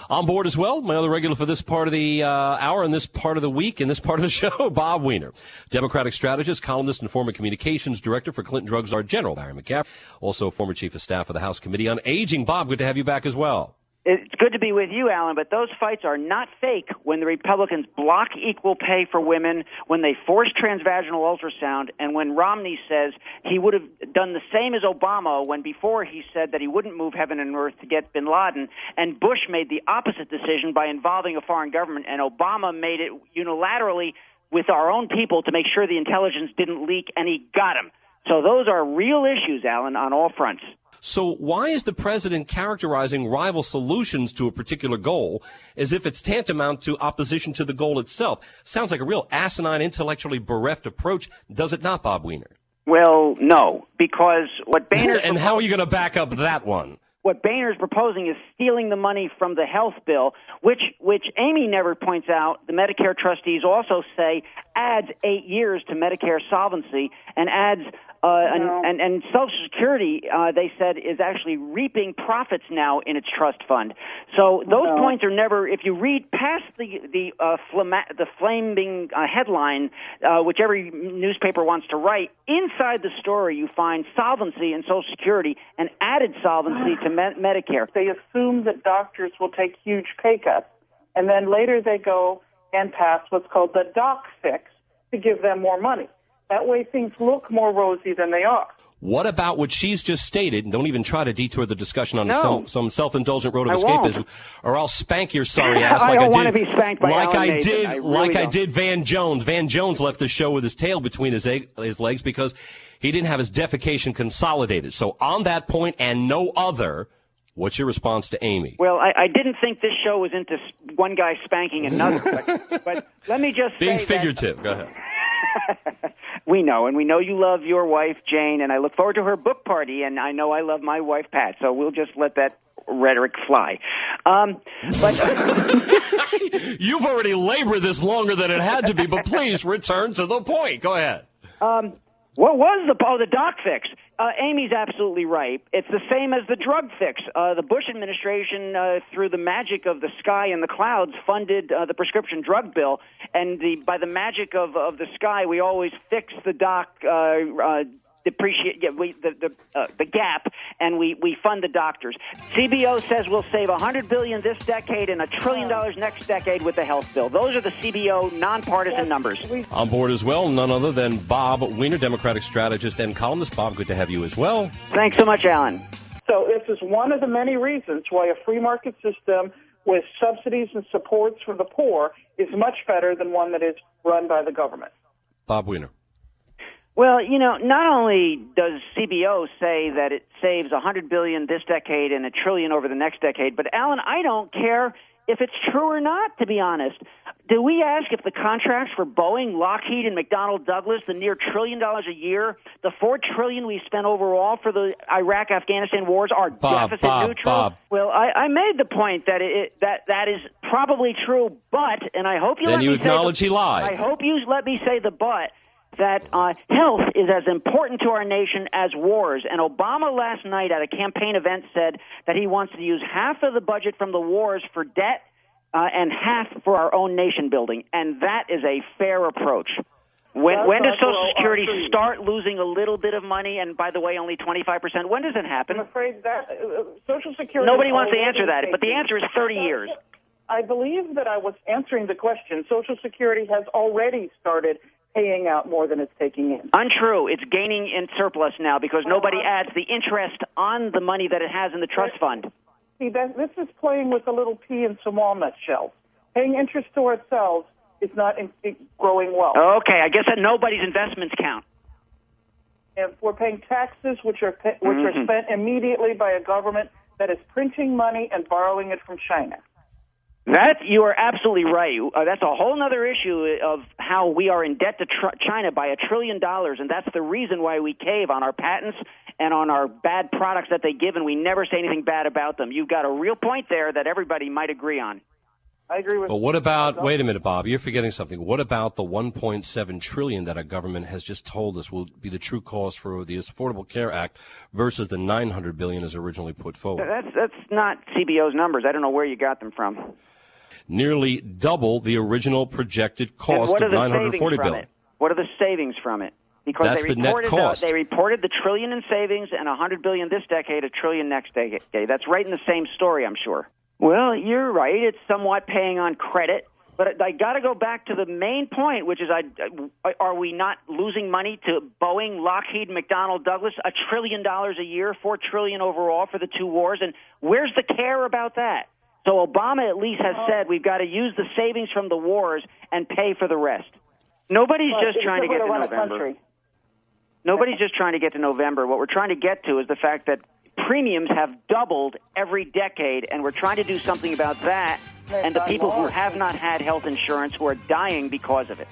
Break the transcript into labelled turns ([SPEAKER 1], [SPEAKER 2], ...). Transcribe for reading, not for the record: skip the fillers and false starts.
[SPEAKER 1] On board as well, my other regular for this part of the hour and this part of the week and this part of the show, Bob Weiner, Democratic strategist, columnist, and former communications director for Clinton Drug Czar General Barry McCaffrey, also former chief of staff of the House Committee on Aging. Bob, good to have you back as well.
[SPEAKER 2] It's good to be with you, Alan, but those fights are not fake when the Republicans block equal pay for women, when they force transvaginal ultrasound, and when Romney says he would have done the same as Obama when before he said that he wouldn't move heaven and earth to get bin Laden, and Bush made the opposite decision by involving a foreign government, and Obama made it unilaterally with our own people to make sure the intelligence didn't leak, and he got him. So those are real issues, Alan, on all fronts.
[SPEAKER 1] So why is the president characterizing rival solutions to a particular goal as if it's tantamount to opposition to the goal itself? Sounds like a real asinine, intellectually bereft approach, does it not, Bob Weiner?
[SPEAKER 2] Well, no, because what Boehner...
[SPEAKER 1] And how are you going to back up that one?
[SPEAKER 2] What Boehner is proposing is stealing the money from the health bill, which Amy never points out. The Medicare trustees also say adds 8 years to Medicare solvency and adds and Social Security, they said, is actually reaping profits now in its trust fund. So those points are never. If you read past the flaming headline, which every newspaper wants to write, inside the story you find solvency in Social Security and added solvency to Medicare.
[SPEAKER 3] They assume that doctors will take huge pay cuts, and then later they go and pass what's called the doc fix to give them more money. That way things look more rosy than they are.
[SPEAKER 1] What about what she's just stated, and don't even try to detour the discussion on some self-indulgent road of escapism, or I'll spank your sorry ass like I did.
[SPEAKER 2] I don't want to be spanked by Alan Nathan.
[SPEAKER 1] I did Van Jones. Van Jones left the show with his tail between his legs because he didn't have his defecation consolidated. So on that point and no other, what's your response to Amy?
[SPEAKER 2] Well, I didn't think this show was into one guy spanking another, but let me just
[SPEAKER 1] being
[SPEAKER 2] say
[SPEAKER 1] figurative. Go ahead.
[SPEAKER 2] We know, and we know you love your wife, Jane, and I look forward to her book party, and I know I love my wife, Pat, so we'll just let that rhetoric fly.
[SPEAKER 1] You've already labored this longer than it had to be, but please return to the point. Go ahead.
[SPEAKER 2] What was the doc fix? Amy's absolutely right. It's the same as the drug fix. The Bush administration, through the magic of the sky and the clouds, funded the prescription drug bill, and by the magic of the sky, we always fix the doc the gap, and we fund the doctors. CBO says we'll save $100 billion this decade and $1 trillion next decade with the health bill. Those are the CBO nonpartisan numbers.
[SPEAKER 1] On board as well, none other than Bob Weiner, Democratic strategist and columnist. Bob, good to have you as well.
[SPEAKER 2] Thanks so much, Alan.
[SPEAKER 3] So this is one of the many reasons why a free market system with subsidies and supports for the poor is much better than one that is run by the government.
[SPEAKER 1] Bob Weiner.
[SPEAKER 2] Well, not only does CBO say that it saves $100 billion this decade and $1 trillion over the next decade, but Alan, I don't care if it's true or not, to be honest. Do we ask if the contracts for Boeing, Lockheed, and McDonnell Douglas, the near $1 trillion a year, the $4 trillion we spent overall for the Iraq-Afghanistan wars are deficit neutral?
[SPEAKER 1] Bob.
[SPEAKER 2] Well, I made the point that that is probably true, but, and I hope you
[SPEAKER 1] then
[SPEAKER 2] let
[SPEAKER 1] you
[SPEAKER 2] me
[SPEAKER 1] acknowledge
[SPEAKER 2] say
[SPEAKER 1] he lied.
[SPEAKER 2] I hope you let me say the but. That health is as important to our nation as wars. And Obama last night at a campaign event said that he wants to use half of the budget from the wars for debt and half for our own nation building. And that is a fair approach. When does Social Security start losing a little bit of money? And by the way, only 25%. When does it happen?
[SPEAKER 3] I'm afraid that Social Security...
[SPEAKER 2] Nobody wants to answer that, but the answer is 30 years.
[SPEAKER 3] I believe that I was answering the question. Social Security has already started paying out more than it's taking in.
[SPEAKER 2] Untrue. It's gaining in surplus now because nobody adds the interest on the money that it has in the trust fund.
[SPEAKER 3] See, this is playing with a little pea in some walnut shells. Paying interest to ourselves is not growing wealth.
[SPEAKER 2] Okay, I guess that nobody's investments count.
[SPEAKER 3] And we're paying taxes, which are spent immediately by a government that is printing money and borrowing it from China.
[SPEAKER 2] You are absolutely right. That's a whole other issue of how we are in debt to China by $1 trillion, and that's the reason why we cave on our patents and on our bad products that they give, and we never say anything bad about them. You've got a real point there that everybody might agree on.
[SPEAKER 3] I agree with.
[SPEAKER 1] But what about? Wait a minute, Bob. You're forgetting something. What about the 1.7 trillion that our government has just told us will be the true cost for the Affordable Care Act versus the 900 billion as originally put forward?
[SPEAKER 2] That's not CBO's numbers. I don't know where you got them from.
[SPEAKER 1] Nearly double the original projected cost
[SPEAKER 2] of
[SPEAKER 1] $940 billion.
[SPEAKER 2] What are the savings from it? Because
[SPEAKER 1] that's
[SPEAKER 2] they
[SPEAKER 1] the net cost.
[SPEAKER 2] They reported the trillion in savings and $100 billion this decade, $1 trillion next decade. That's right in the same story, I'm sure. Well, you're right. It's somewhat paying on credit. But I got to go back to the main point, which is, are we not losing money to Boeing, Lockheed, McDonnell Douglas, $1 trillion a year, $4 trillion overall for the two wars? And where's the care about that? So Obama at least has said we've got to use the savings from the wars and pay for the rest. Nobody's just trying to get to November. Nobody's just trying to get to November. What we're trying to get to is the fact that premiums have doubled every decade, and we're trying to do something about that and the people who have not had health insurance who are dying because of it.